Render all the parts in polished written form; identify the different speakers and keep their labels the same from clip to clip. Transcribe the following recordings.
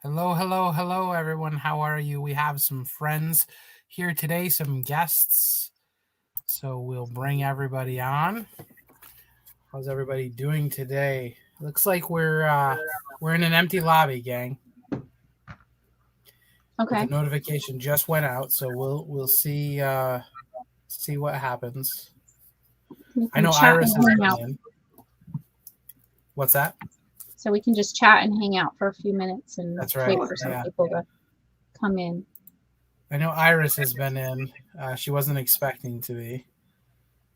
Speaker 1: Hello, hello, hello, everyone. How are you? We have some friends here today, some guests. So we'll bring everybody on. How's everybody doing today? Looks like we're in an empty lobby, gang. But the
Speaker 2: Okay.
Speaker 1: notification just went out, so we'll see what happens.
Speaker 2: We
Speaker 1: I
Speaker 2: can
Speaker 1: know
Speaker 2: chat
Speaker 1: Iris
Speaker 2: and
Speaker 1: has
Speaker 2: hang
Speaker 1: been
Speaker 2: out.
Speaker 1: in. What's that?
Speaker 2: So we can just chat and hang out for a few minutes and
Speaker 1: That's right.
Speaker 2: wait for some
Speaker 1: Yeah.
Speaker 2: people to come in.
Speaker 1: I know Iris has been in. She wasn't expecting to be.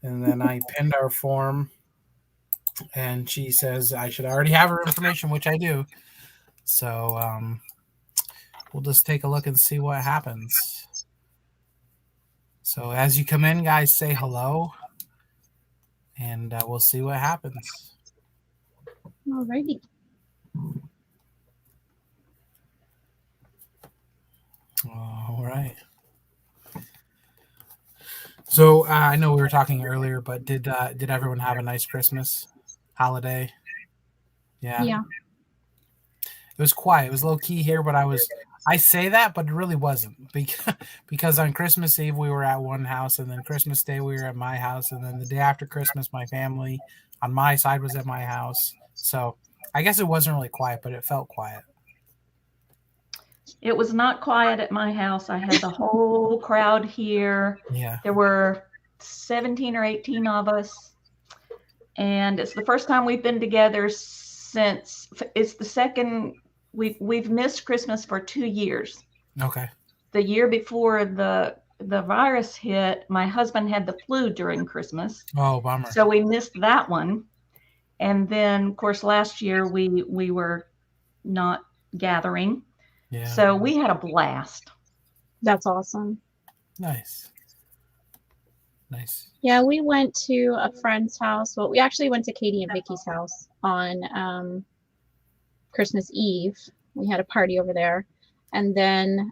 Speaker 1: And then I pinned our form and she says I should already have her information, which I do. So we'll just take a look and see what happens. So as you come in, guys, say hello, and we'll see what happens.
Speaker 2: Alrighty.
Speaker 1: All right. So I know we were talking earlier, but did everyone have a nice Christmas holiday? Yeah.
Speaker 2: Yeah.
Speaker 1: It was quiet. It was low key here, but I say that, but it really wasn't because on Christmas Eve we were at one house, and then Christmas Day we were at my house, and then the day after Christmas my family on my side was at my house. So I guess it wasn't really quiet, but it felt quiet.
Speaker 3: It was not quiet at my house. I had the whole crowd here.
Speaker 1: Yeah.
Speaker 3: There were 17 or 18 of us. And it's the first time we've been together since it's the second we've missed Christmas for 2 years.
Speaker 1: Okay.
Speaker 3: The year before the virus hit, my husband had the flu during Christmas.
Speaker 1: Oh, bummer.
Speaker 3: So we missed that one. And then of course last year we were not gathering.
Speaker 1: Yeah.
Speaker 3: So we had a blast.
Speaker 2: That's awesome.
Speaker 1: Nice. Nice.
Speaker 2: Yeah, we went to a friend's house. Well, we actually went to Katie and Vicky's house on Christmas Eve. We had a party over there. And then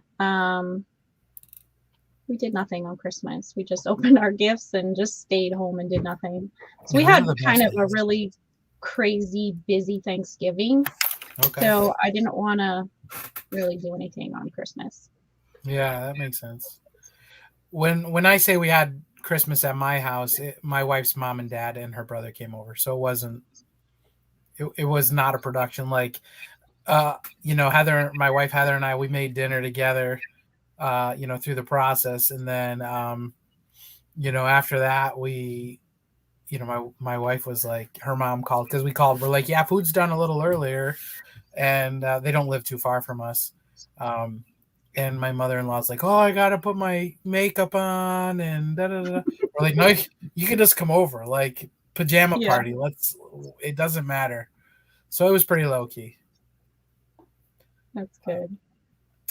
Speaker 2: we did nothing on Christmas. We just opened our gifts and just stayed home and did nothing. So we
Speaker 1: Yeah, those
Speaker 2: had
Speaker 1: are the best
Speaker 2: kind of a
Speaker 1: days.
Speaker 2: really crazy, busy Thanksgiving.
Speaker 1: Okay.
Speaker 2: So I didn't want to really do anything on Christmas.
Speaker 1: Yeah, that makes sense. When I say we had Christmas at my house, my wife's mom and dad and her brother came over, so it was not a production like Heather, my wife Heather, and I, we made dinner together through the process, and then after that we my wife was like, her mom called because we called, we're like, yeah, food's done a little earlier, and they don't live too far from us. And my mother-in-law's like, oh, I gotta put my makeup on and da da da. We're like, no, you can just come over, like pajama
Speaker 2: Yeah.
Speaker 1: party. It doesn't matter. So it was pretty low key.
Speaker 2: That's good.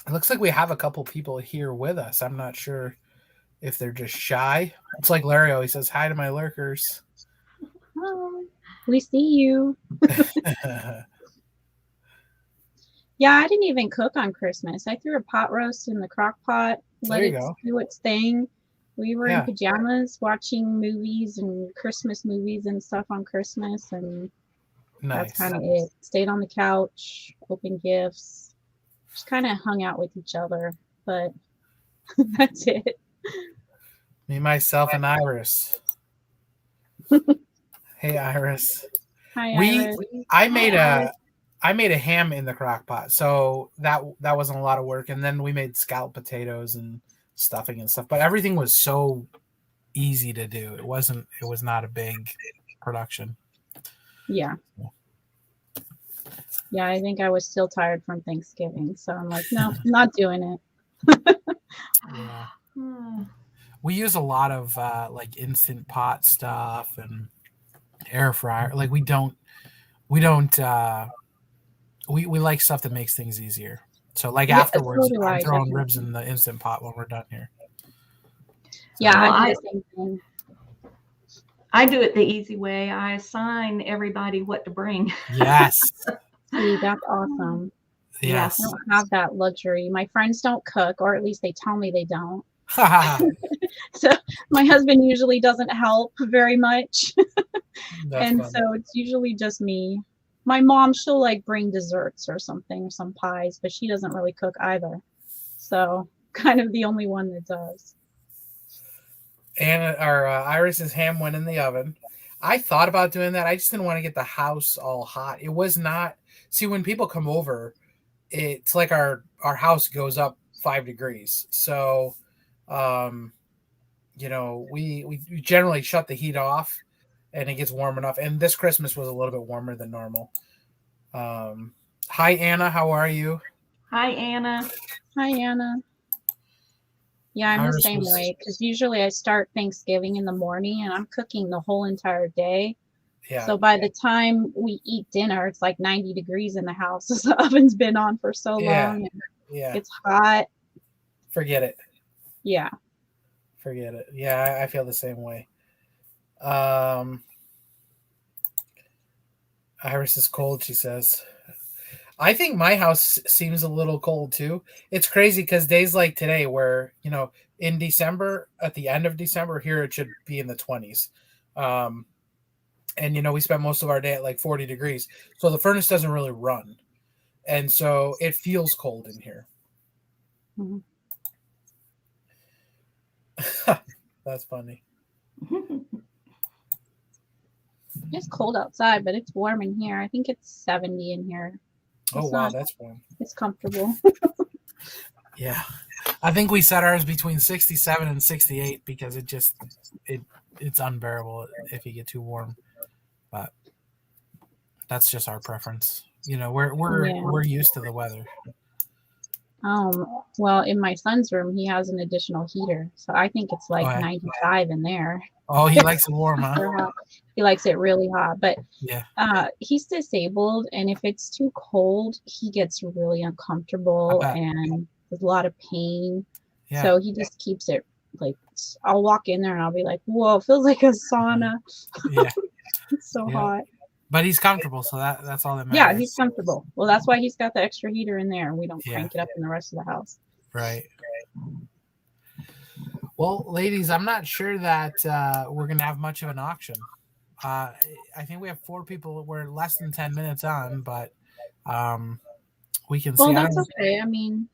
Speaker 1: It looks like we have a couple people here with us. I'm not sure if they're just shy. It's like Larry always says, hi to my lurkers.
Speaker 2: Oh, we see you. Yeah, I didn't even cook on Christmas. I threw a pot roast in the crock pot, let
Speaker 1: There you
Speaker 2: it
Speaker 1: go.
Speaker 2: do its thing. We were
Speaker 1: Yeah.
Speaker 2: in pajamas watching movies and Christmas movies and stuff on Christmas, and
Speaker 1: Nice.
Speaker 2: that's kind of it. Stayed on the couch, opened gifts, just kind of hung out with each other, but that's it.
Speaker 1: Me, myself, and Iris. Hey, Iris.
Speaker 2: Hi,
Speaker 1: We
Speaker 2: Iris.
Speaker 1: I made a ham in the crock pot, so that wasn't a lot of work. And then we made scalloped potatoes and stuffing and stuff. But everything was so easy to do. It was not a big production.
Speaker 2: Yeah. Yeah, I think I was still tired from Thanksgiving, so I'm like, no, I'm not doing it.
Speaker 1: Yeah.
Speaker 3: Hmm.
Speaker 1: We use a lot of like instant pot stuff and air fryer. Like we like stuff that makes things easier. So like
Speaker 2: Yeah,
Speaker 1: afterwards,
Speaker 2: so do
Speaker 1: I'm
Speaker 2: I,
Speaker 1: throwing
Speaker 2: definitely.
Speaker 1: ribs in the instant pot when we're done here.
Speaker 2: Yeah,
Speaker 3: Well,
Speaker 2: I do the same thing.
Speaker 3: I do it the easy way. I assign everybody what to bring.
Speaker 1: Yes.
Speaker 2: See, that's awesome.
Speaker 1: Yes.
Speaker 2: I don't have that luxury. My friends don't cook, or at least they tell me they don't. So my husband usually doesn't help very much.
Speaker 1: That's
Speaker 2: And
Speaker 1: funny.
Speaker 2: so it's usually just me. My mom, she'll like bring desserts or something, some pies, but she doesn't really cook either. So kind of the only one that does.
Speaker 1: And our Iris's ham went in the oven. I thought about doing that. I just didn't want to get the house all hot. It was not. See, when people come over, it's like our house goes up 5 degrees. So, um, we generally shut the heat off, and it gets warm enough. And this Christmas was a little bit warmer than normal. Hi Anna, how are you?
Speaker 3: Hi, Anna.
Speaker 2: Hi, Anna. Yeah, I'm the
Speaker 1: Iris
Speaker 2: same
Speaker 1: was,
Speaker 2: way because usually I start Thanksgiving in the morning and I'm cooking the whole entire day.
Speaker 1: yeah,
Speaker 2: So by the time we eat dinner, it's like 90 degrees in the house. The oven's been on for so
Speaker 1: yeah,
Speaker 2: long and
Speaker 1: yeah.
Speaker 2: it's hot.
Speaker 1: Forget it.
Speaker 2: Yeah.
Speaker 1: Forget it. Yeah, I feel the same way. Um, Iris is cold, she says. I think my house seems a little cold too. It's crazy because days like today, where in December, at the end of December, here it should be in the 20s, and we spent most of our day at like 40 degrees, so the furnace doesn't really run, and so it feels cold in here.
Speaker 2: Mhm.
Speaker 1: That's funny.
Speaker 2: It's cold outside, but it's warm in here. I think it's 70 in here.
Speaker 1: Oh
Speaker 2: It's
Speaker 1: wow,
Speaker 2: not,
Speaker 1: that's warm.
Speaker 2: it's comfortable.
Speaker 1: Yeah, I think we set ours between 67 and 68 because it's unbearable if you get too warm. But that's just our preference. We're
Speaker 2: Yeah.
Speaker 1: we're used to the weather.
Speaker 2: Well, in my son's room, he has an additional heater, so I think it's like
Speaker 1: Oh, yeah.
Speaker 2: 95 in there.
Speaker 1: Oh, he likes it warm, huh?
Speaker 2: Super hot. He likes it really hot, but
Speaker 1: Yeah.
Speaker 2: he's disabled, and if it's too cold, he gets really
Speaker 1: I
Speaker 2: uncomfortable
Speaker 1: bet.
Speaker 2: and there's a lot of pain.
Speaker 1: Yeah.
Speaker 2: So he just keeps it like I'll walk in there and I'll be like, "Whoa, it feels like a sauna."
Speaker 1: Yeah.
Speaker 2: It's so
Speaker 1: Yeah.
Speaker 2: hot.
Speaker 1: But he's comfortable, so that's all that matters.
Speaker 2: Yeah, he's comfortable. Well, that's why he's got the extra heater in there, and we don't
Speaker 1: Yeah.
Speaker 2: crank it up in the rest of the house.
Speaker 1: Right. Well, ladies, I'm not sure that we're going to have much of an auction. I think we have 4 people. We're less than 10 minutes on, but we can see.
Speaker 2: Well, that's okay. I mean,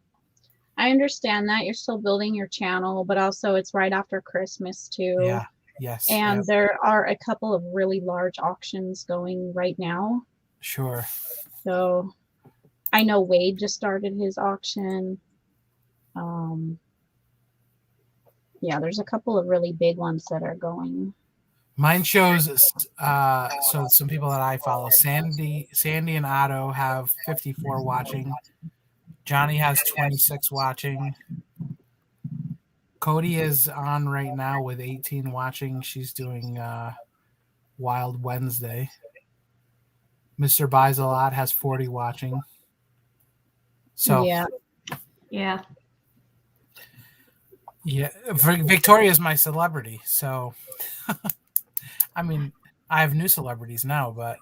Speaker 2: I understand that you're still building your channel, but also it's right after Christmas too.
Speaker 1: Yeah. Yes.
Speaker 2: And
Speaker 1: Yep.
Speaker 2: there are a couple of really large auctions going right now.
Speaker 1: Sure.
Speaker 2: So I know Wade just started his auction. Yeah, there's a couple of really big ones that are going.
Speaker 1: Mine shows so some people that I follow, Sandy and Otto have 54 watching. Johnny has 26 watching. Cody is on right now with 18 watching. She's doing Wild Wednesday. Mr. Buys a Lot has 40 watching. So
Speaker 2: yeah.
Speaker 1: Victoria's my celebrity. So I mean, I have new celebrities now, but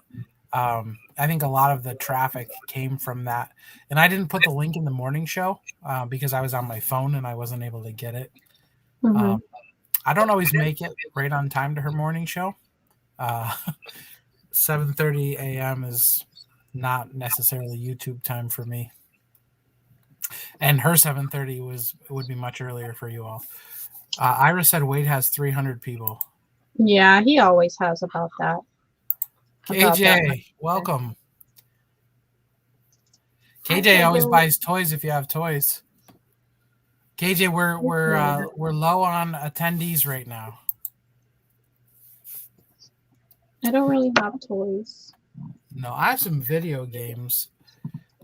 Speaker 1: I think a lot of the traffic came from that. And I didn't put the link in the morning show because I was on my phone and I wasn't able to get it.
Speaker 2: Mm-hmm.
Speaker 1: I don't always make it right on time to her morning show. 7:30 a.m. is not necessarily YouTube time for me. And her 7:30 would be much earlier for you all. Iris said Wade has 300 people.
Speaker 2: Yeah, he always has about that.
Speaker 1: KJ, welcome. KJ always buys toys if you have toys. KJ, we're low on attendees right now.
Speaker 2: I don't really have toys.
Speaker 1: No, I have some video games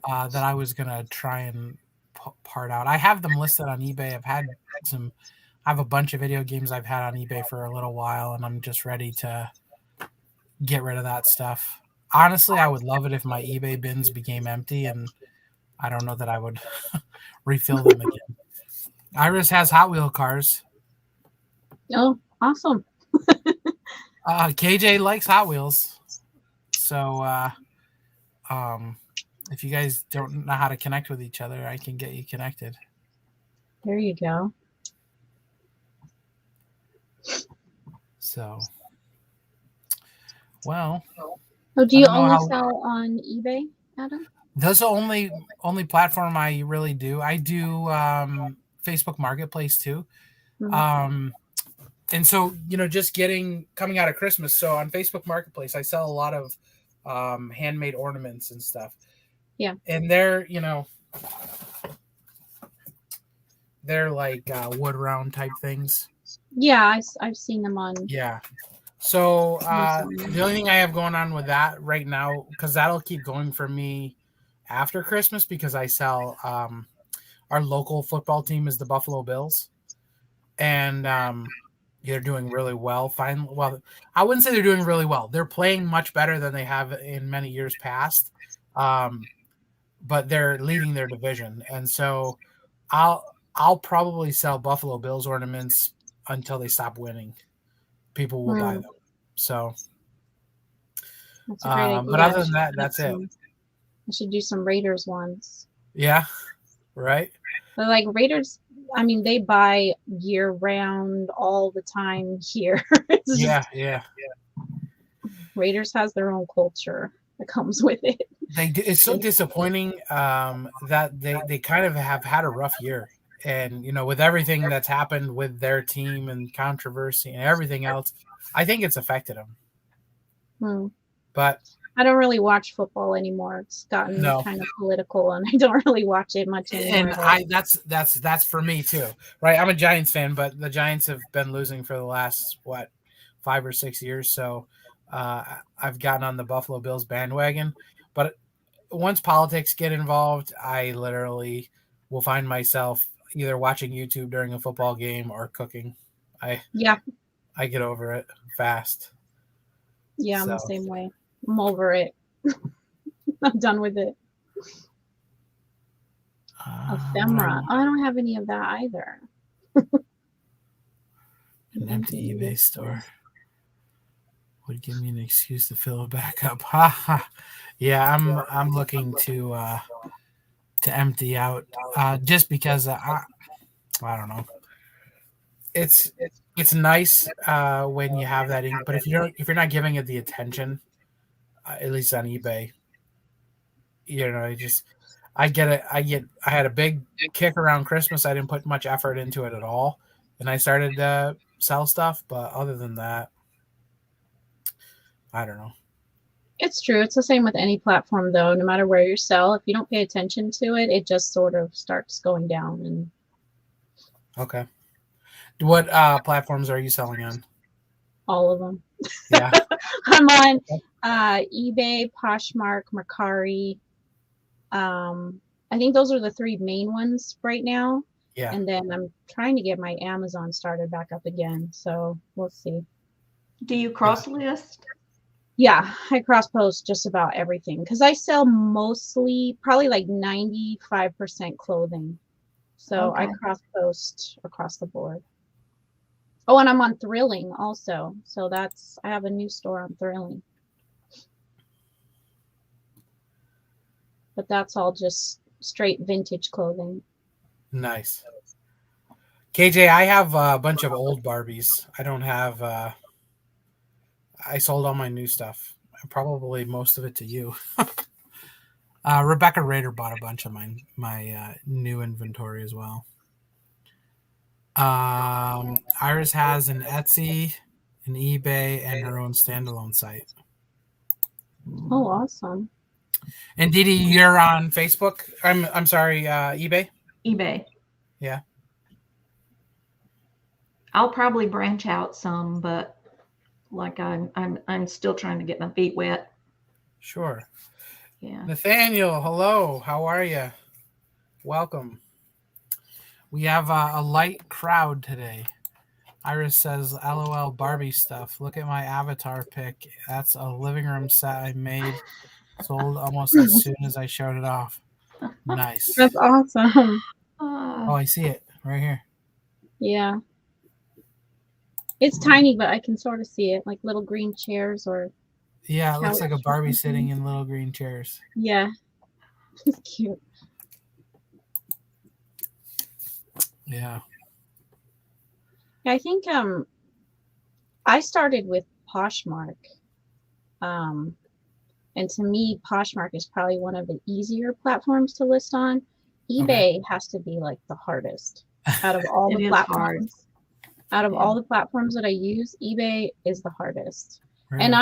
Speaker 1: that I was gonna try and part out. I have them listed on eBay. I have a bunch of video games I've had on eBay for a little while, and I'm just ready to get rid of that stuff. Honestly, I would love it if my eBay bins became empty, and I don't know that I would refill them again. Iris has Hot Wheel cars.
Speaker 2: Oh, awesome.
Speaker 1: KJ likes Hot Wheels. So if you guys don't know how to connect with each other, I can get you connected.
Speaker 2: There you go.
Speaker 1: So, well,
Speaker 2: Oh, do
Speaker 1: I
Speaker 2: you
Speaker 1: don't know
Speaker 2: only
Speaker 1: how.
Speaker 2: sell on eBay, Adam?
Speaker 1: That's the only platform I really do. I do Facebook Marketplace too.
Speaker 2: Mhm.
Speaker 1: And so, just coming out of Christmas. So on Facebook Marketplace, I sell a lot of handmade ornaments and stuff.
Speaker 2: Yeah.
Speaker 1: And they're like wood round type things.
Speaker 2: Yeah, I've seen them on.
Speaker 1: Yeah. So
Speaker 2: Recently.
Speaker 1: the only thing I have going on with that right now, because that'll keep going for me after Christmas, because I sell our local football team is the Buffalo Bills, and they're doing really well. Fine. Well, I wouldn't say they're doing really well. They're playing much better than they have in many years past. But they're leading their division, and so I'll probably sell Buffalo Bills ornaments until they stop winning. People will buy
Speaker 2: Hmm,
Speaker 1: them. So,
Speaker 2: that's a great
Speaker 1: but
Speaker 2: idea.
Speaker 1: other than that, that's it.
Speaker 2: I should do some Raiders ones.
Speaker 1: Yeah, right.
Speaker 2: But like Raiders, I mean, they buy year round all the time here. It's
Speaker 1: Yeah,
Speaker 2: just,
Speaker 1: yeah.
Speaker 2: Raiders has their own culture that comes with it.
Speaker 1: It's so disappointing that they kind of have had a rough year, and with everything that's happened with their team and controversy and everything else, I think it's affected them.
Speaker 2: Hmm.
Speaker 1: But
Speaker 2: I don't really watch football anymore. It's gotten
Speaker 1: no,
Speaker 2: kind of political, and I don't really watch it much anymore.
Speaker 1: and that's for me too, right? I'm a Giants fan, but the Giants have been losing for the last 5 or 6 years, so I've gotten on the Buffalo Bills bandwagon. But once politics get involved, I literally will find myself either watching YouTube during a football game or cooking.
Speaker 2: Yeah,
Speaker 1: I get over it fast.
Speaker 2: yeah, I'm
Speaker 1: So
Speaker 2: the same way. I'm over it. I'm done with it. Ephemera.
Speaker 1: an
Speaker 2: Oh, I don't have any of that either.
Speaker 1: empty eBay store would give me an excuse to fill it back up. Ha ha. Yeah, I'm looking to empty out just because I don't know. It's nice when you have that ink, but if you're not giving it the attention, at least on eBay, I get it. I had a big kick around Christmas. I didn't put much effort into it at all, and I started to sell stuff. But other than that, I don't know.
Speaker 2: It's true. It's the same with any platform, though. No matter where you sell, if you don't pay attention to it, it just sort of starts going down. And
Speaker 1: Okay. What platforms are you selling on?
Speaker 2: all of them.
Speaker 1: Yeah.
Speaker 2: I'm on eBay, Poshmark, Mercari. I think those are the three main ones right now.
Speaker 1: Yeah.
Speaker 2: And then I'm trying to get my Amazon started back up again. So we'll see.
Speaker 3: Do you cross list?
Speaker 2: Yeah, I cross post just about everything because I sell mostly, probably like 95% clothing. So I
Speaker 3: Okay.
Speaker 2: cross post across the board. Oh, and I'm on Thrilling also. So I have a new store on Thrilling. But that's all just straight vintage clothing.
Speaker 1: Nice. KJ, I have a bunch of old Barbies. I don't have. I sold all my new stuff. Probably most of it to you. Rebecca Rader bought a bunch of my new inventory as well. Iris has an Etsy, an eBay, and her own standalone site.
Speaker 2: Oh, awesome.
Speaker 1: And Dee Dee, you're on Facebook. I'm sorry, eBay.
Speaker 3: eBay.
Speaker 1: Yeah.
Speaker 3: I'll probably branch out some, but like I'm still trying to get my feet wet.
Speaker 1: Sure.
Speaker 3: Yeah.
Speaker 1: Nathaniel, hello. How are you? Welcome. We have a light crowd today. Iris says, LOL Barbie stuff. Look at my avatar pic. That's a living room set I made. Sold almost as soon as I showed it off. Nice.
Speaker 2: That's awesome.
Speaker 1: Oh, I see it right here.
Speaker 2: Yeah. It's tiny, but I can sort of see it, like little green chairs or.
Speaker 1: Yeah, it looks like a Barbie sitting in little green chairs.
Speaker 2: Yeah. It's cute.
Speaker 1: Yeah.
Speaker 2: I think I started with Poshmark. And to me, Poshmark is probably one of the easier platforms to list on. eBay has to be like the hardest out of all
Speaker 3: It
Speaker 2: the
Speaker 3: is hard.
Speaker 2: platforms. Out of
Speaker 3: Yeah.
Speaker 2: all the platforms that I use, eBay is the hardest.
Speaker 1: Really?
Speaker 2: And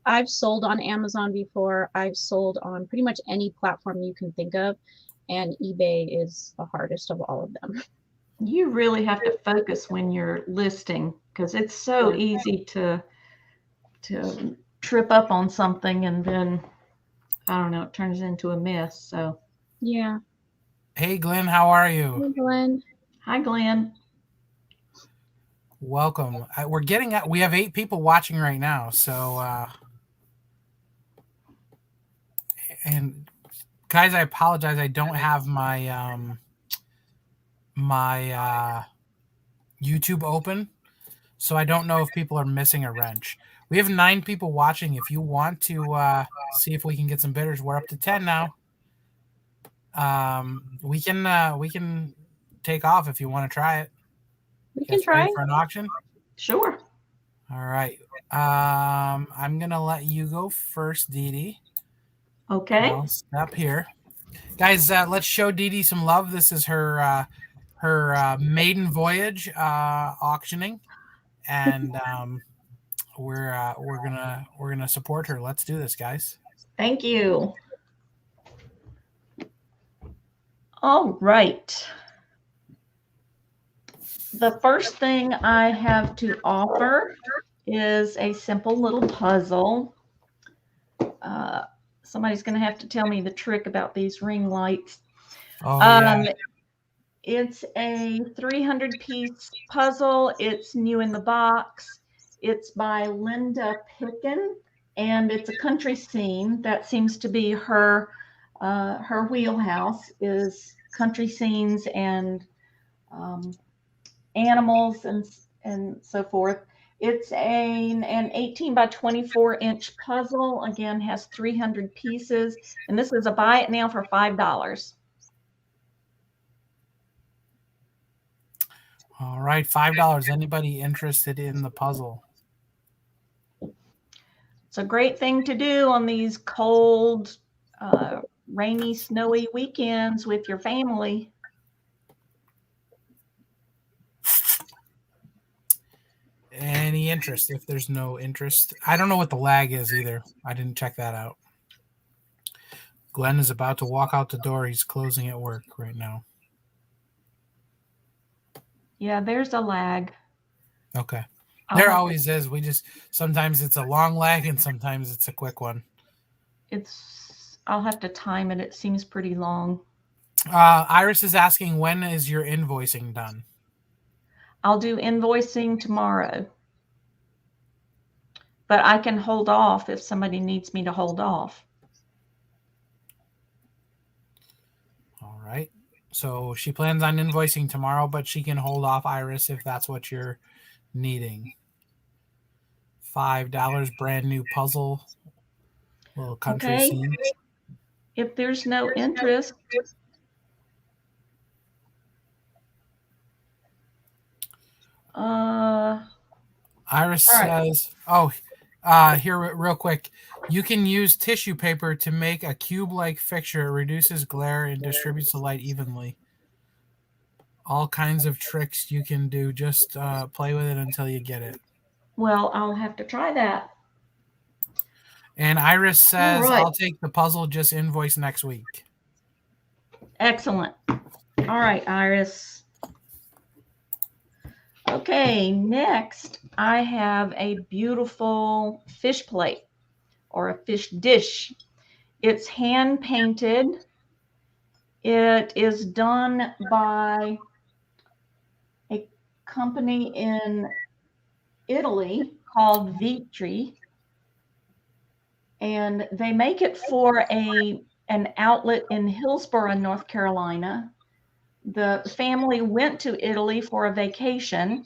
Speaker 2: I've sold on Amazon before. I've sold on pretty much any platform you can think of, and eBay is the hardest of all of them.
Speaker 3: You really have to focus when you're listing, because it's so easy to trip up on something and then, I don't know, it turns into a mess. So,
Speaker 2: Yeah.
Speaker 1: Hey, Glenn, how are
Speaker 2: Hey,
Speaker 1: you?
Speaker 2: Glenn.
Speaker 3: hi, Glenn.
Speaker 1: Welcome. We have 8 people watching right now. So, and guys, I apologize. I don't have my YouTube open, so I don't know if people are missing a wrench. We have 9 people watching. If you want to see if we can get some bidders, we're up to 10 now. We can take off if you want to try it.
Speaker 2: We
Speaker 1: You guys
Speaker 2: can try.
Speaker 1: ready for an auction?
Speaker 3: Sure.
Speaker 1: All right. I'm gonna let you go first, Dee Dee.
Speaker 3: Okay.
Speaker 1: I'll step here, guys. Let's show Dee Dee some love. This is her maiden voyage auctioning, and we're gonna support her. Let's do this, guys.
Speaker 3: Thank you. All right. The first thing I have to offer is a simple little puzzle. Somebody's going to have to tell me the trick about these ring lights.
Speaker 1: Oh yeah.
Speaker 3: It's a 300-piece puzzle. It's new in the box. It's by Linda Picken, and it's a country scene. That seems to be her wheelhouse, is country scenes and animals and so forth. It's an 18 by 24 inch puzzle. Again, has 300 pieces, and this is a buy it now for $5.
Speaker 1: All right, $5. Anybody interested in the puzzle?
Speaker 3: It's a great thing to do on these cold, rainy, snowy weekends with your family.
Speaker 1: Any interest? If there's no interest, I don't know what the lag is either. I didn't check that out. Glenn is about to walk out the door. He's closing at work right now.
Speaker 3: Yeah, there's a lag.
Speaker 1: Okay. There always is. Sometimes it's a long lag and sometimes it's a quick one.
Speaker 3: I'll have to time it. It seems pretty long.
Speaker 1: Iris is asking, when is your invoicing done?
Speaker 3: I'll do invoicing tomorrow. But I can hold off if somebody needs me to hold off.
Speaker 1: All right. So she plans on invoicing tomorrow, but she can hold off, Iris, if that's what you're needing. $5, brand new puzzle. Little country scene.
Speaker 3: If there's no interest.
Speaker 1: Iris says, here real quick. You can use tissue paper to make a cube-like fixture. It reduces glare and distributes the light evenly. All kinds of tricks you can do. Just play with it until you get it.
Speaker 3: Well, I'll have to try that.
Speaker 1: And Iris says, I'll take the puzzle, just invoice next week.
Speaker 3: Excellent. All right, Iris. Okay, next I have a beautiful fish plate or a fish dish. It's hand painted. It is done by a company in Italy called Vitri, and they make it for an outlet in Hillsborough, North Carolina. The family went to Italy for a vacation,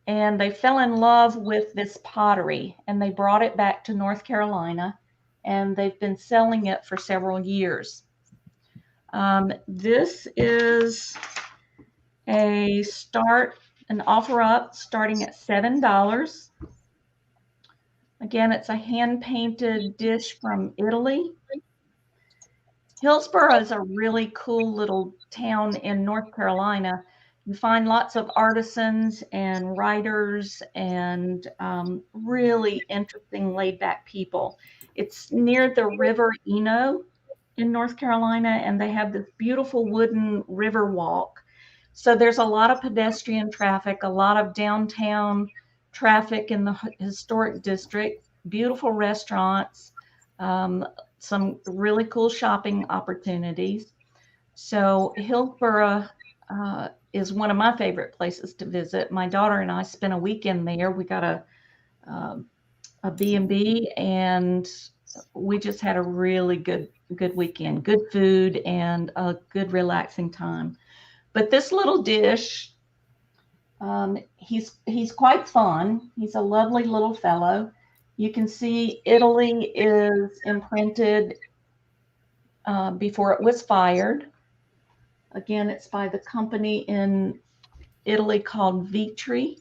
Speaker 3: and they fell in love with this pottery, and they brought it back to North Carolina, and they've been selling it for several years. This is an offer up starting at $7. Again, it's a hand-painted dish from Italy. Hillsboro is a really cool little town in North Carolina. You find lots of artisans and writers and really interesting, laid-back people. It's near the River Eno in North Carolina, and they have this beautiful wooden river walk. So there's a lot of pedestrian traffic, a lot of downtown traffic in the historic district, beautiful restaurants, some really cool shopping opportunities. So Hillsboro is one of my favorite places to visit. My daughter and I spent a weekend there. We got a B&B, and we just had a really good weekend, good food, and a good relaxing time. But this little dish, he's quite fun. He's a lovely little fellow. You can see Italy is imprinted before it was fired. Again, it's by the company in Italy called Vitri.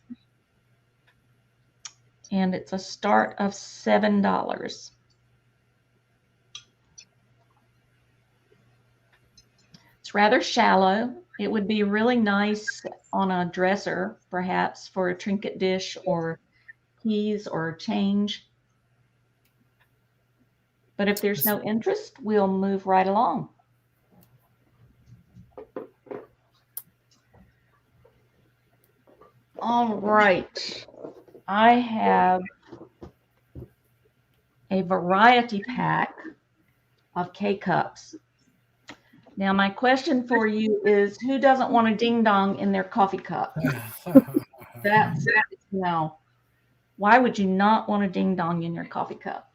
Speaker 3: And it's a start of $7. It's rather shallow. It would be really nice on a dresser, perhaps, for a trinket dish or keys or change. But if there's no interest, we'll move right along. All right. I have a variety pack of K-Cups. Now, my question for you is, who doesn't want a ding-dong in their coffee cup? That's no. Why would you not want a ding-dong in your coffee cup?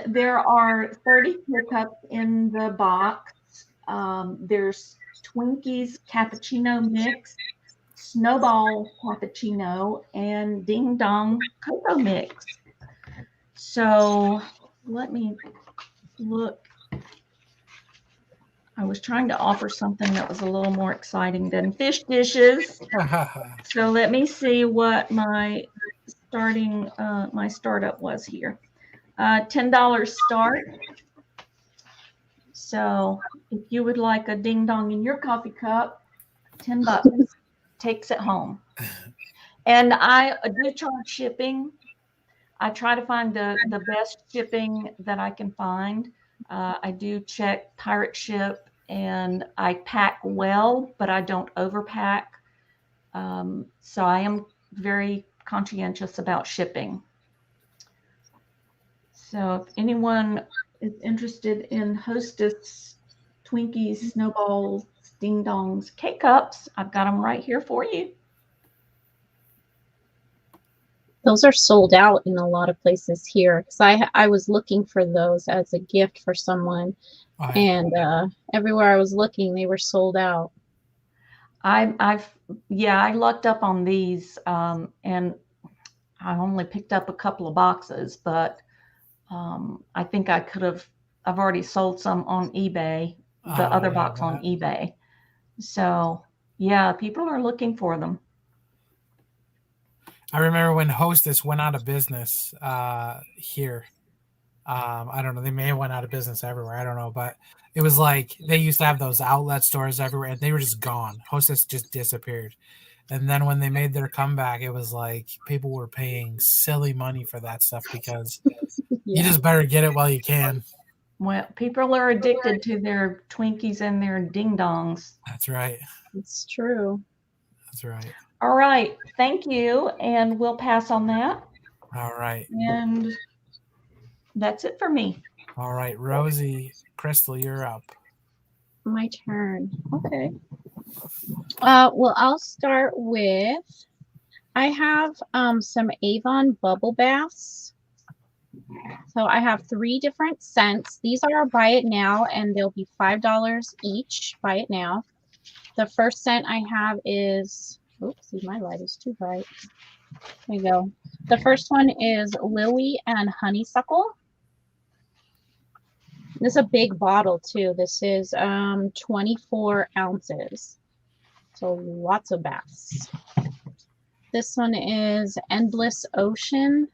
Speaker 3: There are 30 K-Cups in the box. There's Twinkies Cappuccino Mix, Snowball Cappuccino, and Ding Dong Cocoa Mix. So let me look. I was trying to offer something that was a little more exciting than fish dishes. So let me see what my startup was here. $10 start. So if you would like a ding dong in your coffee cup, $10 takes it home. And I do charge shipping. I try to find the best shipping that I can find. I do check pirate ship, and I pack well, but I don't overpack. So I am very conscientious about shipping. So if anyone is interested in Hostess Twinkies, Snowballs, Ding Dongs, K-Cups, I've got them right here for you.
Speaker 2: Those are sold out in a lot of places here, because I was looking for those as a gift for someone, and everywhere I was looking, they were sold out.
Speaker 3: I lucked up on these, and I only picked up a couple of boxes, but I think I've already sold some on eBay, the other box on eBay. So yeah, people are looking for them.
Speaker 1: I remember when Hostess went out of business here. I don't know. They may have went out of business everywhere. I don't know. But it was like they used to have those outlet stores everywhere, and they were just gone. Hostess just disappeared. And then when they made their comeback, it was like people were paying silly money for that stuff because you just better get it while you can.
Speaker 3: Well, people are addicted to their Twinkies and their Ding Dongs.
Speaker 1: That's right.
Speaker 2: It's true.
Speaker 1: That's right.
Speaker 3: All right. Thank you. And we'll pass on that.
Speaker 1: All right.
Speaker 3: And that's it for me.
Speaker 1: All right. Rosie, Crystal, you're up.
Speaker 2: My turn. Okay. Well, I'll start with, I have some Avon bubble baths. So I have 3 different scents. These are buy it now, and they'll be $5 each. Buy it now. The first scent I have is, oops, my light is too bright. There you go. The first one is Lily and Honeysuckle. This is a big bottle too. This is 24 ounces. So lots of baths. This one is Endless Ocean.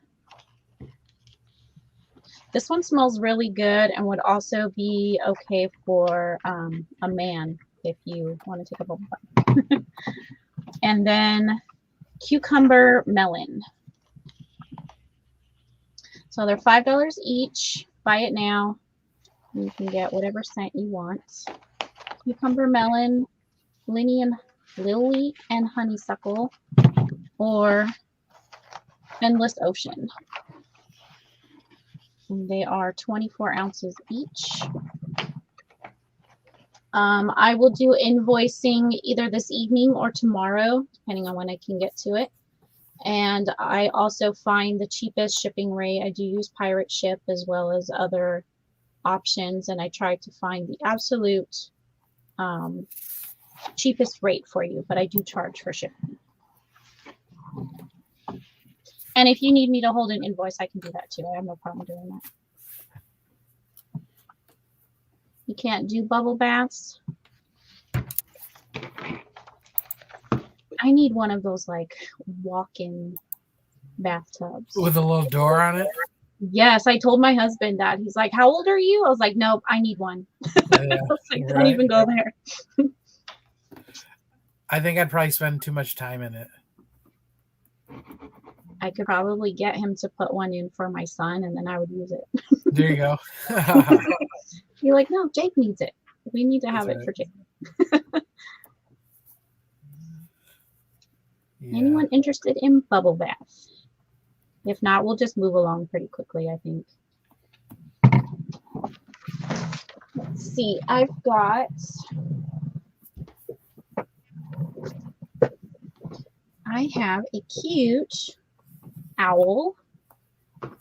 Speaker 2: This one smells really good and would also be okay for a man if you want to take a bubble bath. And then cucumber melon. So they're $5 each. Buy it now. You can get whatever scent you want. Cucumber melon, lily and honeysuckle, or endless ocean. And they are 24 ounces each. I will do invoicing either this evening or tomorrow, depending on when I can get to it. And I also find the cheapest shipping rate. I do use Pirate Ship as well as other options, and I try to find the absolute cheapest rate for you, but I do charge for shipping. And if you need me to hold an invoice, I can do that too. I have no problem doing that. You can't do bubble baths. I need one of those like walk-in bathtubs.
Speaker 1: With a little door on it?
Speaker 2: Yes, I told my husband that. He's like, "How old are you?" I was like, "Nope, I need one."
Speaker 1: Yeah,
Speaker 2: I was like, "Don't
Speaker 1: right.
Speaker 2: even go there."
Speaker 1: I think I'd probably spend too much time in it.
Speaker 2: I could probably get him to put one in for my son, and then I would use it.
Speaker 1: There you go.
Speaker 2: You're like, "No, Jake needs it. We need to have
Speaker 1: That's
Speaker 2: it for Jake."
Speaker 1: Yeah.
Speaker 2: Anyone interested in bubble bath? If not, we'll just move along pretty quickly, I think. Let's see. I have a cute owl,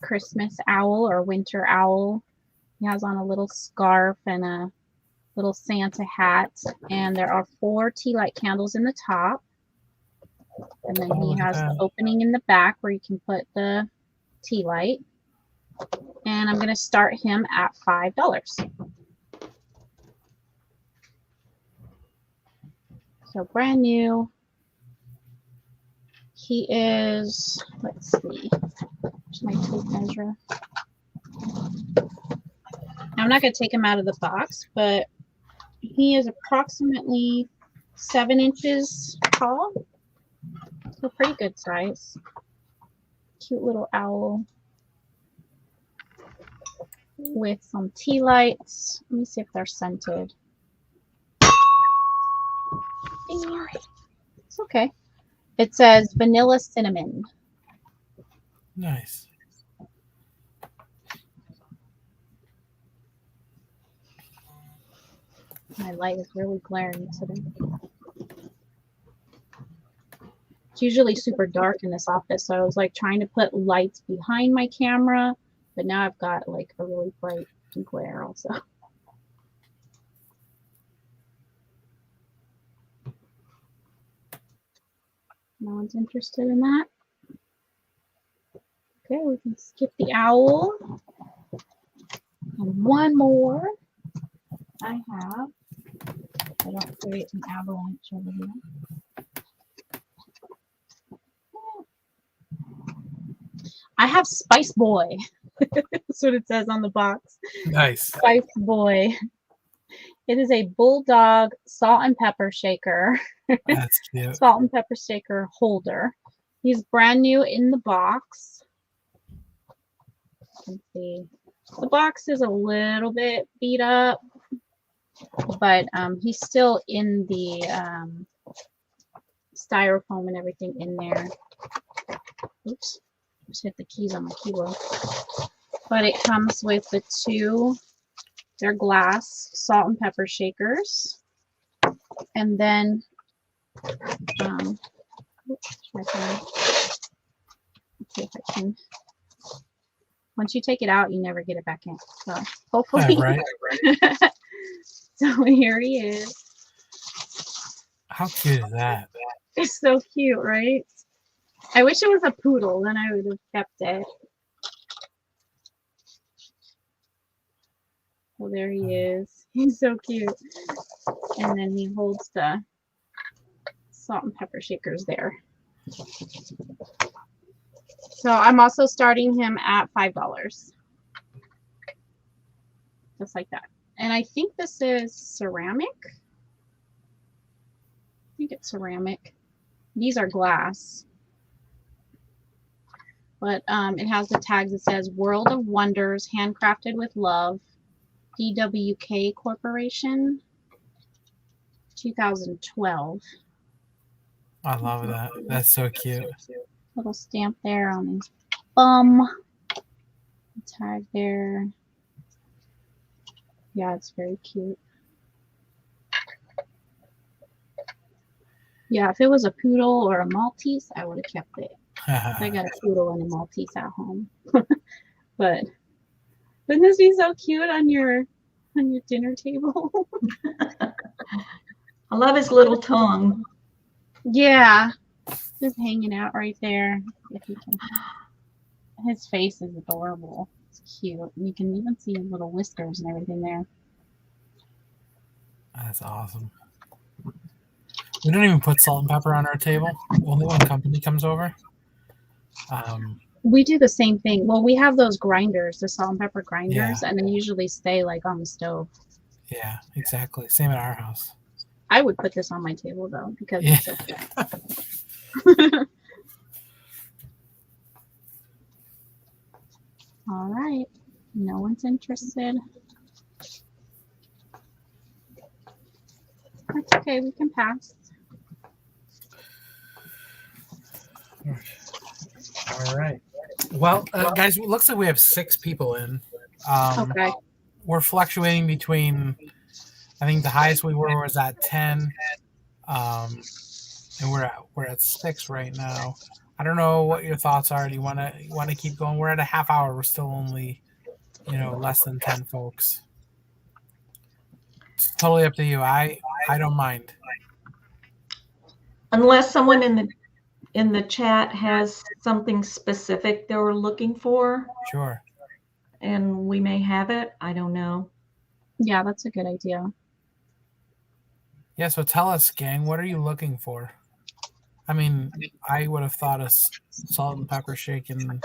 Speaker 2: Christmas owl or winter owl. He has on a little scarf and a little Santa hat, and there are 4 tea light candles in the top. And then he has the opening in the back where you can put the tea light. And I'm going to start him at $5. So brand new. He is, let's see, where's my tape measure? I'm not going to take him out of the box, but he is approximately 7 inches tall. So pretty good size. Cute little owl with some tea lights. Let me see if they're scented. It's okay. It says vanilla cinnamon.
Speaker 1: Nice.
Speaker 2: My light is really glaring today. It's usually super dark in this office, so I was like trying to put lights behind my camera, but now I've got like a really bright glare also. No one's interested in that. Okay, we can skip the owl. And one more I don't create an avalanche over here. I have Spice Boy. That's what it says on the box.
Speaker 1: Nice.
Speaker 2: Spice Boy. It is a bulldog salt and pepper shaker.
Speaker 1: That's cute.
Speaker 2: Salt and pepper shaker holder. He's brand new in the box. Let's see. The box is a little bit beat up, but he's still in the styrofoam and everything in there. Oops. Just hit the keys on my keyboard. But it comes with the 2, they're glass salt and pepper shakers. And then, oops, let's see if I can. Once you take it out, you never get it back in. So hopefully.
Speaker 1: Yeah, right.
Speaker 2: So here he is.
Speaker 1: How cute is that?
Speaker 2: It's so cute, right? I wish it was a poodle, then I would have kept it. Well, there he is. He's so cute. And then he holds the salt and pepper shakers there. So I'm also starting him at $5. just like that. And I think this is ceramic. I think it's ceramic. These are glass. But it has the tags that says World of Wonders, handcrafted with love, DWK Corporation, 2012.
Speaker 1: I love that. That's so cute.
Speaker 2: Little stamp there on his bum. Tag there. Yeah, it's very cute. Yeah, if it was a poodle or a Maltese, I would have kept it. I got a poodle and a Maltese at home. But wouldn't this be so cute on your dinner table?
Speaker 3: I love his little tongue.
Speaker 2: Yeah, just hanging out right there. If you can. His face is adorable. It's cute. You can even see his little whiskers and everything there.
Speaker 1: That's awesome. We don't even put salt and pepper on our table. Only when company comes over.
Speaker 2: We do the same thing. Well, we have those grinders, the salt and pepper grinders, and they usually stay like on the stove.
Speaker 1: Yeah, exactly. Same at our house.
Speaker 2: I would put this on my table though because it's so cute. All right. No one's interested. That's okay. We can pass.
Speaker 1: All right. Well, guys, it looks like we have 6 people in.
Speaker 2: Okay.
Speaker 1: We're fluctuating between, I think the highest we were was at 10, and we're at 6 right now. I don't know what your thoughts are. Do you want to keep going? We're at a half hour. We're still only, less than 10 folks. It's totally up to you. I don't mind.
Speaker 3: Unless someone in the chat has something specific they were looking for.
Speaker 1: Sure.
Speaker 3: And we may have it. I don't know.
Speaker 2: Yeah, that's a good idea.
Speaker 1: Yeah, so tell us, gang, what are you looking for? I mean, I would have thought a salt and pepper shaken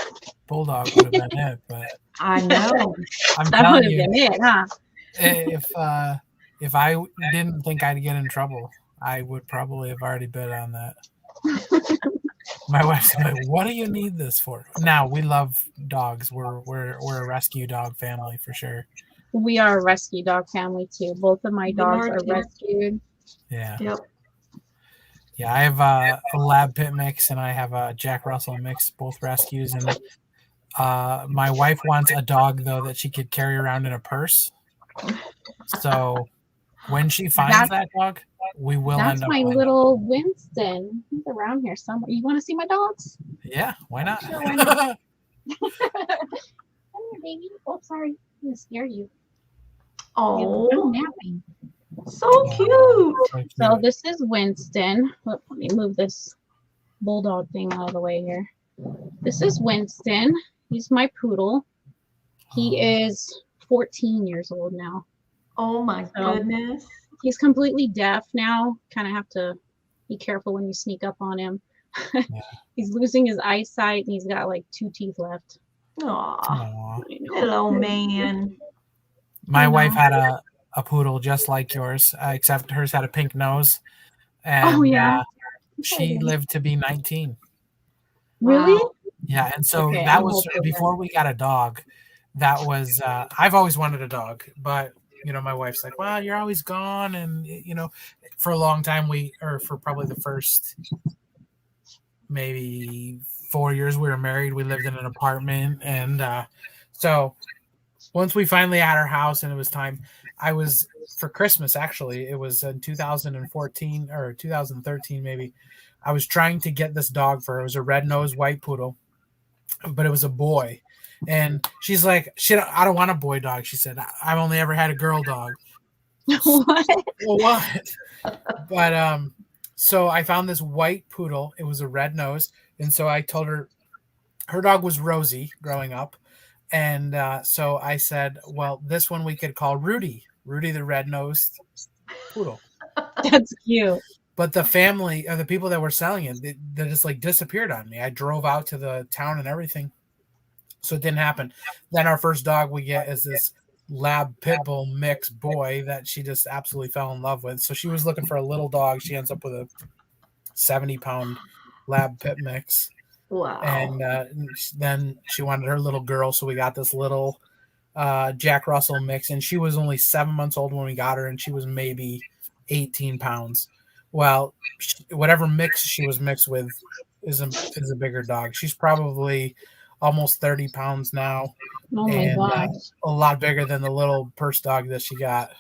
Speaker 1: bulldog would have been it, but
Speaker 3: I know.
Speaker 1: I'm
Speaker 2: That
Speaker 1: telling
Speaker 2: would have
Speaker 1: you,
Speaker 2: been it, huh?
Speaker 1: if I didn't think I'd get in trouble, I would probably have already bid on that. My wife's like, "What do you need this for?" Now we love dogs. We're a rescue dog family for sure.
Speaker 2: We are a rescue dog family too. Both of my dogs are rescued.
Speaker 1: Yeah.
Speaker 3: Yep.
Speaker 1: Yeah, I have a lab pit mix and I have a Jack Russell mix, both rescues. And my wife wants a dog though that she could carry around in a purse. So when she finds that dog, we will end up.
Speaker 2: That's my little Winston. He's around here somewhere. You want to see my dogs?
Speaker 1: Yeah, why not?
Speaker 2: Sure, why not? Come here, baby. Oh, sorry. I'm going to scare you.
Speaker 3: Oh,
Speaker 2: napping.
Speaker 3: So cute.
Speaker 2: So this is Winston. Let me move this bulldog thing out of the way here. This is Winston. He's my poodle. He is 14 years old now.
Speaker 3: Oh my goodness.
Speaker 2: He's completely deaf now. Kind of have to be careful when you sneak up on him. Yeah. He's losing his eyesight and he's got like 2 teeth left.
Speaker 3: Aww. Hello, man.
Speaker 1: My wife had a poodle just like yours, except hers had a pink nose. And she lived to be 19.
Speaker 2: Really?
Speaker 3: Wow.
Speaker 1: Yeah, and so that was before we got a dog. That was I've always wanted a dog, but my wife's like, well, you're always gone. And, for a long time, for probably the first maybe 4 years we were married, we lived in an apartment. And so once we finally had our house and it was time, I was, for Christmas, actually, it was in 2014 or 2013, maybe, I was trying to get this dog for her. It was a red-nosed white poodle, but it was a boy. And she's like, "Shit, I don't want a boy dog." She said, "I've only ever had a girl dog."
Speaker 2: What?
Speaker 1: Well, what? But so I found this white poodle. It was a red nose, and so I told her dog was Rosie growing up, and so I said, "Well, this one we could call Rudy the red-nosed poodle."
Speaker 2: That's cute.
Speaker 1: But the family, or the people that were selling it, they just like disappeared on me. I drove out to the town and everything. So it didn't happen. Then our first dog we get is this lab pit bull mix boy that she just absolutely fell in love with. So she was looking for a little dog. She ends up with a 70-pound lab pit mix.
Speaker 3: Wow.
Speaker 1: And then she wanted her little girl. So we got this little Jack Russell mix. And she was only 7 months old when we got her. And she was maybe 18 pounds. Well, whatever mix she was mixed with is a bigger dog. She's probably almost 30 pounds now.
Speaker 2: Oh my
Speaker 1: And
Speaker 2: gosh.
Speaker 1: a lot bigger than the little purse dog that she got.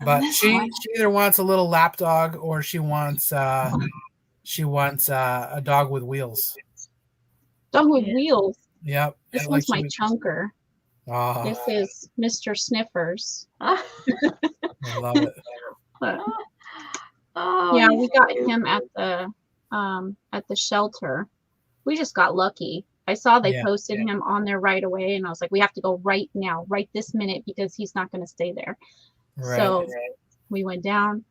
Speaker 1: But she either wants a little lap dog or she wants a dog with wheels.
Speaker 2: Dog with wheels.
Speaker 1: Yep.
Speaker 2: This one's my chunker.
Speaker 1: Oh,
Speaker 2: This is Mr. Sniffers.
Speaker 1: I love it.
Speaker 3: Oh,
Speaker 2: Yeah,
Speaker 3: he's
Speaker 2: we got
Speaker 3: cute.
Speaker 2: him at the shelter. We just got lucky. I saw they posted him on there right away, and I was like, we have to go right now, right this minute, because he's not going to stay there.
Speaker 1: Right.
Speaker 2: So we went down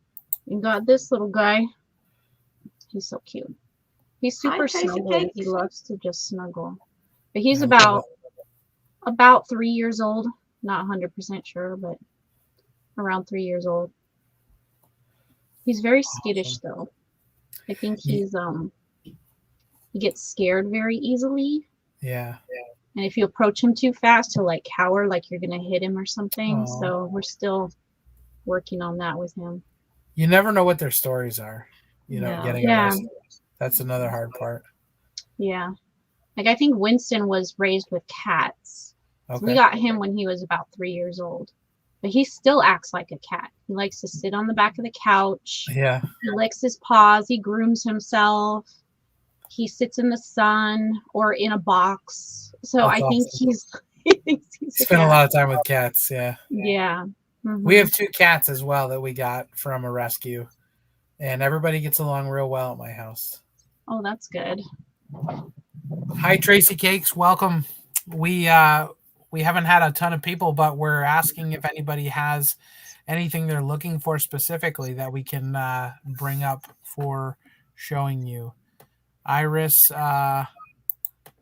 Speaker 2: and got this little guy. He's so cute. He's super
Speaker 3: Hi, Casey
Speaker 2: snuggly. He
Speaker 3: Cakes.
Speaker 2: loves to just snuggle. But he's
Speaker 1: I love
Speaker 2: about 3 years old. Not 100% sure, but around 3 years old. He's very skittish though. I think he gets scared very easily.
Speaker 1: Yeah.
Speaker 2: And if you approach him too fast, he'll like cower, like you're gonna hit him or something.
Speaker 1: Aw.
Speaker 2: So we're still working on that with him.
Speaker 1: You never know what their stories are.
Speaker 3: No.
Speaker 1: Getting arrested. That's another hard part.
Speaker 2: Yeah. Like I think Winston was raised with cats. So we
Speaker 1: Okay.
Speaker 2: got him when he was about 3 years old. But he still acts like a cat. He likes to sit on the back of the couch.
Speaker 1: Yeah.
Speaker 2: He licks his paws. He grooms himself. He sits in the sun or in a box. So
Speaker 1: That's
Speaker 2: I think
Speaker 1: awesome.
Speaker 2: he thinks he's
Speaker 1: Spend a
Speaker 2: cat.
Speaker 1: lot of time with cats. Yeah.
Speaker 2: Yeah. Mhm.
Speaker 1: We have 2 cats as well that we got from a rescue. And everybody gets along real well at my house.
Speaker 2: Oh, that's good.
Speaker 1: Hi, Tracy Cakes. Welcome. We haven't had a ton of people, but we're asking if anybody has anything they're looking for specifically that we can bring up for showing you. Iris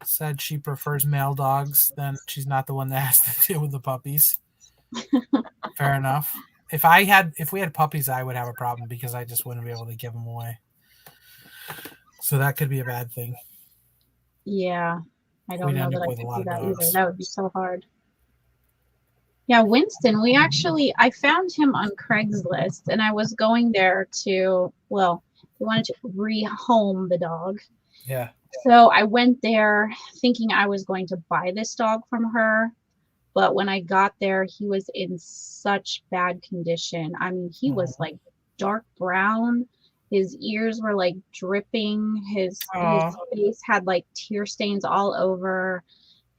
Speaker 1: said she prefers male dogs. Then she's not the one that has to deal with the puppies. Fair enough. If we had puppies, I would have a problem because I just wouldn't be able to give them away. So that could be a bad thing.
Speaker 2: Yeah. I don't
Speaker 1: We'd
Speaker 2: know
Speaker 1: end
Speaker 2: that
Speaker 1: up
Speaker 2: I
Speaker 1: with a
Speaker 2: could
Speaker 1: lot
Speaker 2: do
Speaker 1: of
Speaker 2: that either.
Speaker 1: dogs.
Speaker 2: That would be so hard. Yeah, Winston, I found him on Craigslist and I was going there we wanted to rehome the dog.
Speaker 1: Yeah.
Speaker 2: So I went there thinking I was going to buy this dog from her. But when I got there, he was in such bad condition. I mean, he was like dark brown. His ears were like dripping. His face had like tear stains all over.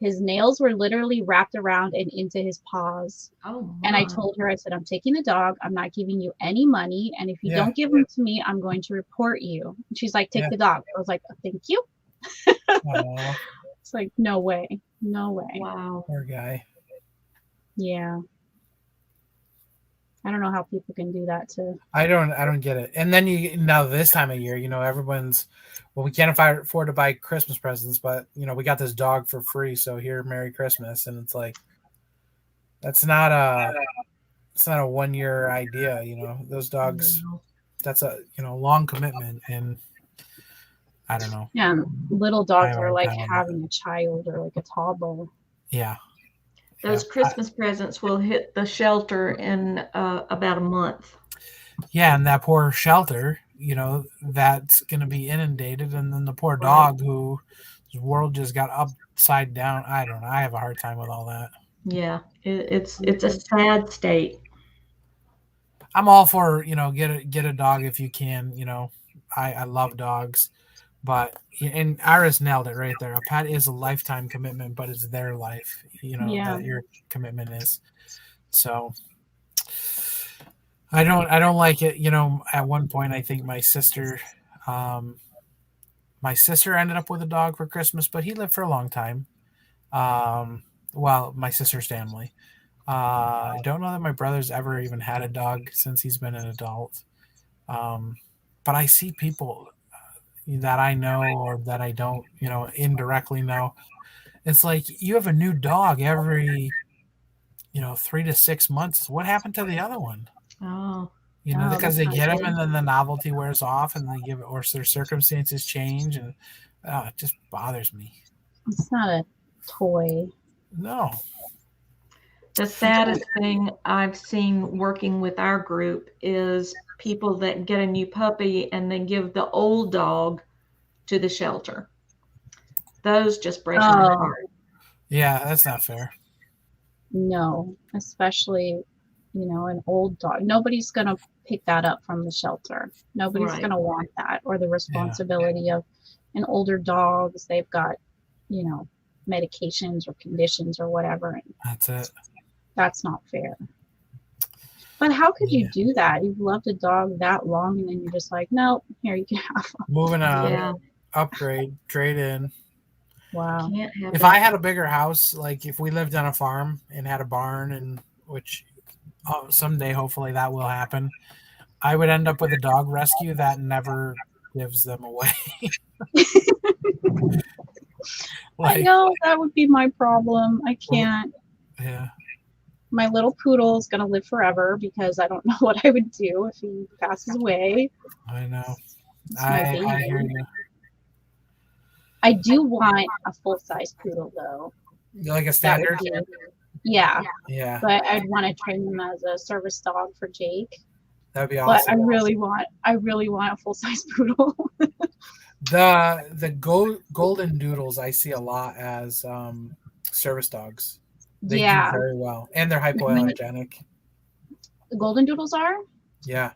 Speaker 2: His nails were literally wrapped around and into his paws.
Speaker 3: Oh,
Speaker 2: And I
Speaker 3: my.
Speaker 2: told her, I said, I'm taking the dog. I'm not giving you any money. And if you don't give him to me, I'm going to report you. And she's like, take the dog. I was like, thank you.
Speaker 1: Aw,
Speaker 2: It's like, no way. No way.
Speaker 3: Wow.
Speaker 1: poor guy.
Speaker 2: Yeah. I don't know how people can do that too.
Speaker 1: I don't get it. And then now this time of year, everyone's, well, we can't afford to buy Christmas presents, but we got this dog for free, so here, Merry Christmas. And it's like, it's not a 1 year idea. Those dogs, that's a long commitment, and I don't know.
Speaker 2: Yeah, and little
Speaker 1: I
Speaker 2: dogs
Speaker 1: have a
Speaker 2: are
Speaker 1: hard
Speaker 2: like
Speaker 1: time with
Speaker 2: having a child or like a toddler.
Speaker 1: Yeah.
Speaker 3: Those Christmas presents will hit the shelter in about a month.
Speaker 1: Yeah, and that poor shelter, that's going to be inundated, and then the poor dog whose world just got upside down. I don't know. I have a hard time with all that.
Speaker 3: Yeah, it's a sad state.
Speaker 1: I'm all for get a dog if you can. I love dogs, but and Iris nailed it right there. A pet is a lifetime commitment, but it's their life.
Speaker 2: Yeah.
Speaker 1: That your commitment is. So I don't like it. At one point I think my sister ended up with a dog for Christmas, but he lived for a long time. My sister's family. I don't know that my brother's ever even had a dog since he's been an adult. But I see people that I know or that I don't, indirectly know. It's like you have a new dog every 3 to 6 months. What happened to the other one?
Speaker 3: Oh,
Speaker 2: Oh,
Speaker 1: Because
Speaker 2: that's
Speaker 1: they
Speaker 2: not
Speaker 1: get them
Speaker 2: good.
Speaker 1: and then the novelty wears off and they give it, or their circumstances change, and it just bothers me.
Speaker 2: It's not a toy.
Speaker 1: No.
Speaker 3: the saddest thing I've seen working with our group is people that get a new puppy and they give the old dog to the shelter. Those just break my
Speaker 2: Oh.
Speaker 3: heart.
Speaker 1: Yeah, that's not fair.
Speaker 2: No, especially, an old dog. Nobody's going to pick that up from the shelter. Nobody's
Speaker 3: Right.
Speaker 2: going to want that, or the responsibility of an older dog. They've got, medications or conditions or whatever. And
Speaker 1: That's it.
Speaker 2: that's not fair. But how could you
Speaker 1: Yeah.
Speaker 2: do that? You've loved a dog that long and then you're just like, no, here you can have one.
Speaker 1: Moving on.
Speaker 3: Yeah,
Speaker 1: Upgrade, trade in.
Speaker 2: Wow.
Speaker 3: can't have
Speaker 1: If
Speaker 3: that.
Speaker 1: I had a bigger house, like if we lived on a farm and had a barn, and which someday hopefully that will happen, I would end up with a dog rescue that never gives them away.
Speaker 2: I know that would be my problem. I can't.
Speaker 1: Yeah,
Speaker 2: My little poodle is going to live forever because I don't know what I would do if he passes away.
Speaker 1: I know.
Speaker 2: It's my
Speaker 1: I
Speaker 2: baby.
Speaker 1: hear you.
Speaker 2: I do want a full-size poodle, though.
Speaker 1: Like a
Speaker 2: That would
Speaker 1: standard?
Speaker 2: be, yeah,
Speaker 1: Yeah,
Speaker 2: but I'd want to train him as a service dog for Jake.
Speaker 1: that'd be
Speaker 2: But I
Speaker 1: awesome.
Speaker 2: really want a full-size poodle.
Speaker 1: The golden doodles I see a lot as service dogs. They
Speaker 2: Yeah,
Speaker 1: do very well, and they're hypoallergenic.
Speaker 2: the golden doodles are?
Speaker 1: Yeah.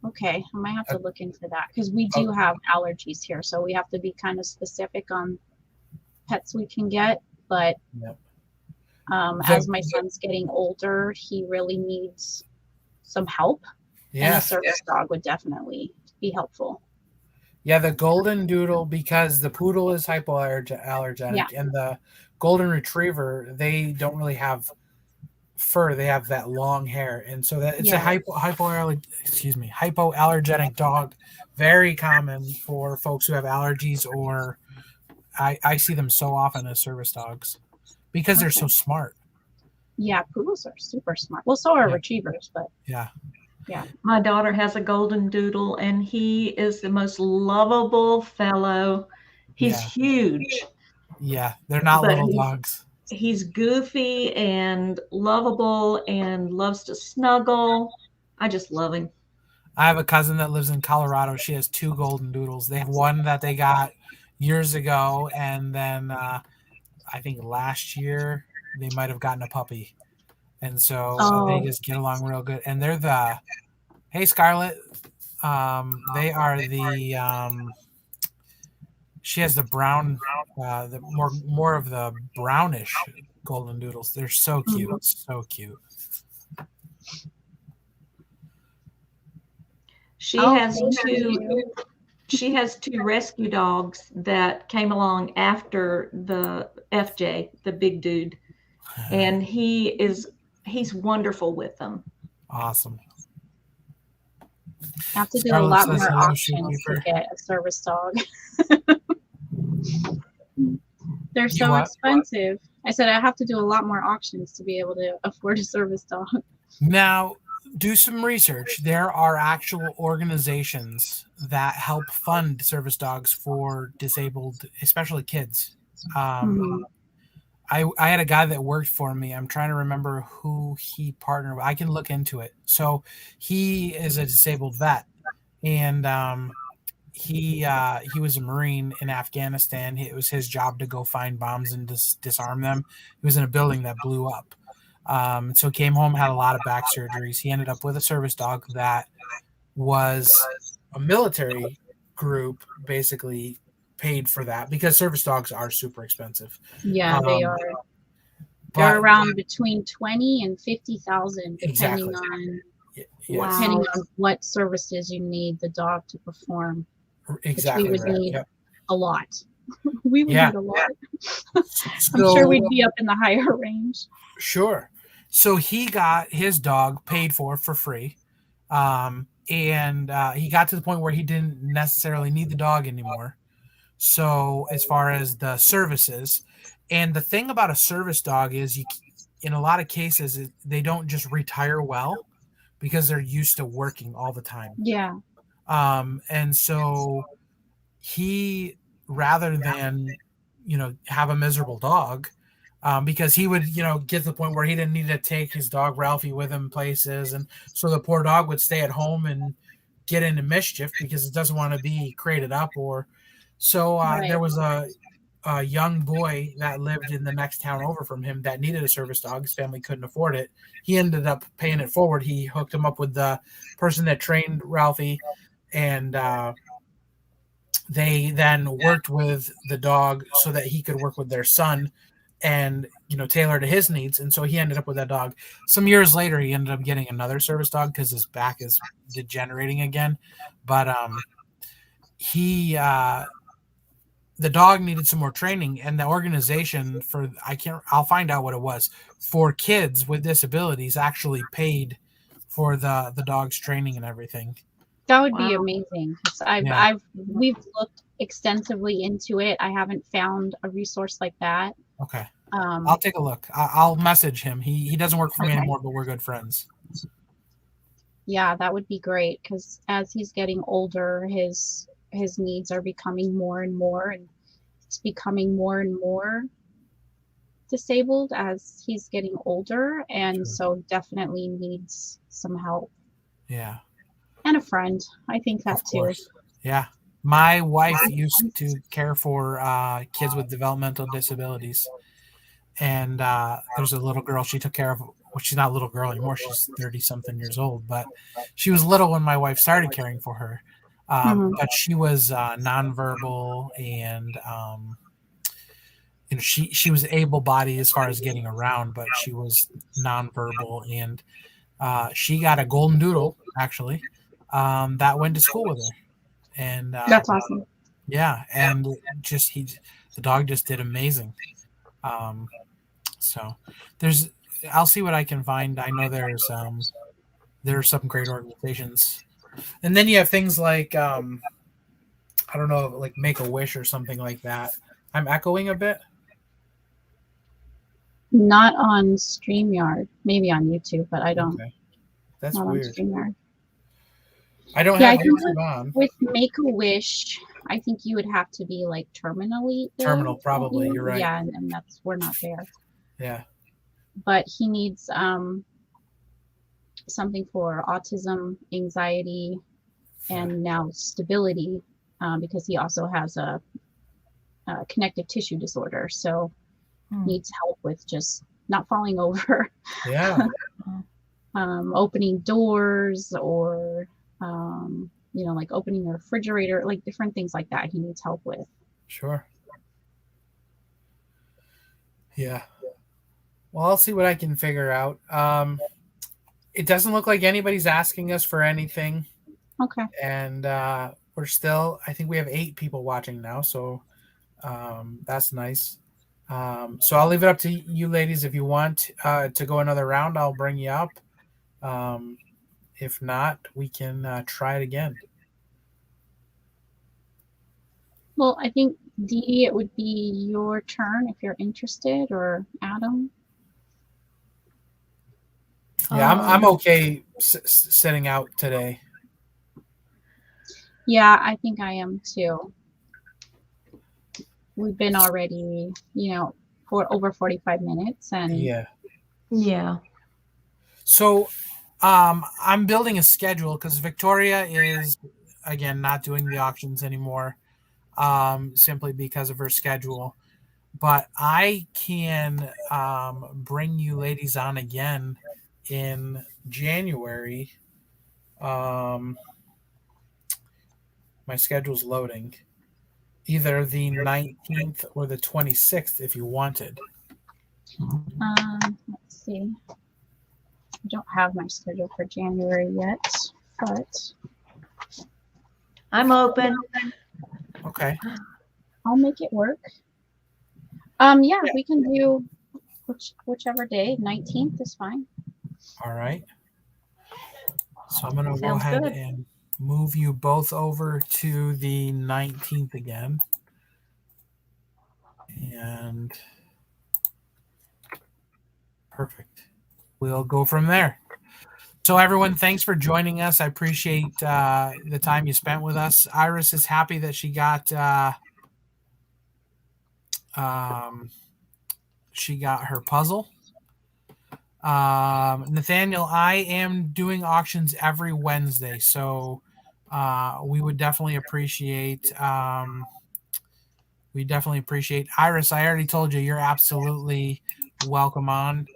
Speaker 2: Okay, I might have to look into that because we do have allergies here, so we have to be kind of specific on pets we can get. But
Speaker 1: Yep.
Speaker 2: as my son's getting older, he really needs some help, and
Speaker 1: Yeah.
Speaker 2: a service dog would definitely be helpful.
Speaker 1: Yeah, the golden doodle, because the poodle is hypoallergenic,
Speaker 2: Yeah.
Speaker 1: and the golden retriever, they don't really have fur; they have that long hair, and so that it's a
Speaker 2: Yeah.
Speaker 1: hypoallergenic dog. Very common for folks who have allergies, or I see them so often as service dogs because they're so
Speaker 2: Okay.
Speaker 1: smart.
Speaker 2: Yeah, poodles are super smart. Well, so are
Speaker 1: Yeah.
Speaker 2: retrievers, but
Speaker 1: Yeah,
Speaker 3: My daughter has a golden doodle, and he is the most lovable fellow. He's
Speaker 1: Yeah.
Speaker 3: huge.
Speaker 1: yeah, they're not
Speaker 3: But
Speaker 1: little dogs.
Speaker 3: He's goofy and lovable and loves to snuggle. I just love him.
Speaker 1: I have a cousin that lives in Colorado. She has 2 golden doodles. They have one that they got years ago, and then I think last year they might have gotten a puppy, and so they
Speaker 2: Oh.
Speaker 1: just get along real good. And they're the hey Scarlett, they are the she has the brown, the more of the brownish golden doodles. They're so cute, so cute.
Speaker 3: She
Speaker 2: Oh,
Speaker 3: has
Speaker 2: thank
Speaker 3: two.
Speaker 2: you.
Speaker 3: She has 2 rescue dogs that came along after the FJ, the big dude, and he's wonderful with them.
Speaker 1: Awesome.
Speaker 2: I have to do a
Speaker 1: Scarlett
Speaker 2: lot
Speaker 1: says
Speaker 2: more
Speaker 1: hello,
Speaker 2: auctions to
Speaker 1: Shopkeeper.
Speaker 2: get a service dog. They're
Speaker 1: You
Speaker 2: so
Speaker 1: what?
Speaker 2: expensive. I said I have to do a lot more auctions to be able to afford a service dog.
Speaker 1: Now, do some research. There are actual organizations that help fund service dogs for disabled, especially kids.
Speaker 2: Mhm.
Speaker 1: I had a guy that worked for me. I'm trying to remember who he partnered with. I can look into it. So he is a disabled vet, and he was a Marine in Afghanistan. It was his job to go find bombs and disarm them. He was in a building that blew up. So he came home, had a lot of back surgeries. He ended up with a service dog that was a military group, basically paid for that because service dogs are super expensive.
Speaker 2: Yeah, they are.
Speaker 1: But
Speaker 2: They're around between 20 and 50,000,
Speaker 1: Exactly.
Speaker 2: depending
Speaker 3: Wow.
Speaker 2: on what services you need the dog to perform.
Speaker 1: exactly
Speaker 2: would
Speaker 1: right.
Speaker 2: need
Speaker 1: Yep.
Speaker 2: A lot. We would
Speaker 1: Yeah.
Speaker 2: need a lot. I'm
Speaker 1: So-
Speaker 2: sure we'd be up in the higher range.
Speaker 1: Sure. So he got his dog paid for free. And he got to the point where he didn't necessarily need the dog anymore. So as far as the services, and the thing about a service dog is in a lot of cases, they don't just retire well because they're used to working all the time.
Speaker 2: Yeah.
Speaker 1: And so he, rather than, have a miserable dog, because he would, get to the point where he didn't need to take his dog Ralphie with him places. And so the poor dog would stay at home and get into mischief because it doesn't want to be crated up. Or so there was a young boy that lived in the next town over from him that needed a service dog. His family couldn't afford it. He ended up paying it forward. He hooked him up with the person that trained Ralphie, and they then worked with the dog so that he could work with their son and tailor to his needs. And so he ended up with that dog. Some years later, he ended up getting another service dog because his back is degenerating again. But he the dog needed some more training, and the organization I'll find out what it was, for kids with disabilities actually paid for the dog's training and everything.
Speaker 2: That would be amazing.
Speaker 1: Yeah.
Speaker 2: We've looked extensively into it. I haven't found a resource like that.
Speaker 1: Okay. I'll take a look. I'll message him. He doesn't work for me
Speaker 2: Okay.
Speaker 1: anymore, but we're good friends.
Speaker 2: Yeah, that would be great, because as he's getting older, his needs are becoming more and more, and he's becoming more and more disabled as he's getting older, and
Speaker 1: Sure.
Speaker 2: so definitely needs some help.
Speaker 1: Yeah.
Speaker 2: And a friend. I think that
Speaker 1: Of
Speaker 2: too.
Speaker 1: course. Yeah. My wife used to care for kids with developmental disabilities. And there's a little girl she took care of. Well, she's not a little girl anymore. She's 30-something years old. But she was little when my wife started caring for her. But she was nonverbal, and she was able-bodied as far as getting around, but she was nonverbal. And she got a golden doodle, actually, that went to school with her. And
Speaker 2: That's awesome.
Speaker 1: yeah, and the dog just did amazing. So I'll see what I can find. I know there are some great organizations, and then you have things like I don't know, like Make-A-Wish or something like that. I'm echoing a bit.
Speaker 2: Not on StreamYard, maybe on YouTube, but I don't.
Speaker 1: Okay. That's
Speaker 2: not
Speaker 1: weird.
Speaker 2: on StreamYard.
Speaker 1: I don't
Speaker 2: Yeah,
Speaker 1: have
Speaker 2: I think
Speaker 1: YouTube on.
Speaker 2: with Make-A-Wish, I think you would have to be like terminally ill.
Speaker 1: Terminal, probably. You're right.
Speaker 2: Yeah, and we're not there.
Speaker 1: Yeah.
Speaker 2: But he needs something for autism, anxiety, and now stability, because he also has a connective tissue disorder. So needs help with just not falling over.
Speaker 1: Yeah.
Speaker 2: Opening doors, or like opening the refrigerator, like different things like that he needs help with.
Speaker 1: Sure. Yeah. Well, I'll see what I can figure out. It doesn't look like anybody's asking us for anything.
Speaker 2: Okay.
Speaker 1: And we're still, I think we have 8 people watching now, so that's nice. So I'll leave it up to you ladies. If you want to go another round, I'll bring you up. If not, we can try it again.
Speaker 2: Well, I think, Dee, it would be your turn if you're interested, or Adam.
Speaker 1: Yeah, I'm okay sitting out today.
Speaker 2: Yeah, I think I am too. We've been already, for over 45 minutes, and
Speaker 3: yeah.
Speaker 1: So I'm building a schedule because Victoria is, again, not doing the auctions anymore, simply because of her schedule. But I can bring you ladies on again in January. My schedule's loading. Either the 19th or the 26th if you wanted.
Speaker 2: Let's see. I don't have my schedule for January yet, but
Speaker 3: I'm open.
Speaker 1: Okay.
Speaker 2: I'll make it work. Yeah, we can do whichever day. 19th is fine.
Speaker 1: All right. So I'm going to go
Speaker 3: Sounds
Speaker 1: ahead
Speaker 3: good.
Speaker 1: and move you both over to the 19th again. And Perfect. We'll go from there. So everyone, thanks for joining us. I appreciate the time you spent with us. Iris is happy that she got her puzzle. Nathaniel, I am doing auctions every Wednesday, so we would definitely appreciate Iris. I already told you you're absolutely welcome on.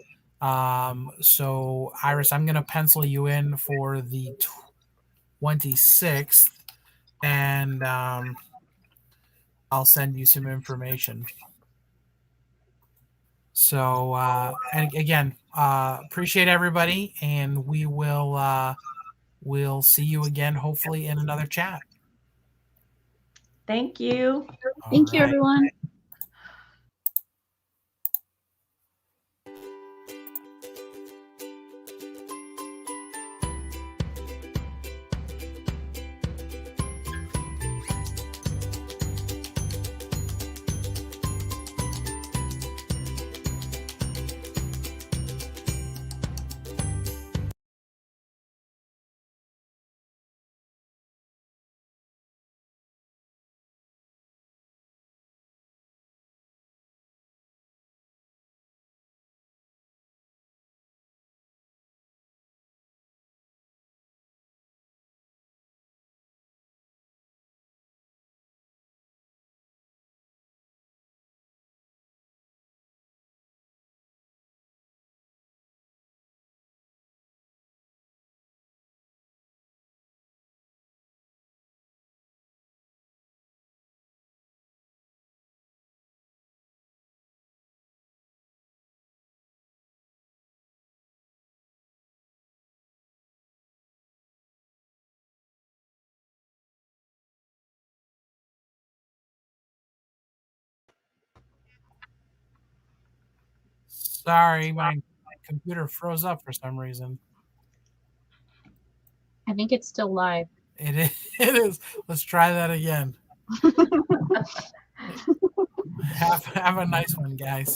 Speaker 1: So Iris, I'm gonna pencil you in for the 26th, and I'll send you some information. So and again, appreciate everybody, and we'll see you again hopefully in another chat.
Speaker 3: Thank you.
Speaker 2: Thank you, everyone.
Speaker 1: Sorry, my computer froze up for some reason.
Speaker 2: I think it's still live.
Speaker 1: It is. It is. Let's try that again. Have a nice one, guys.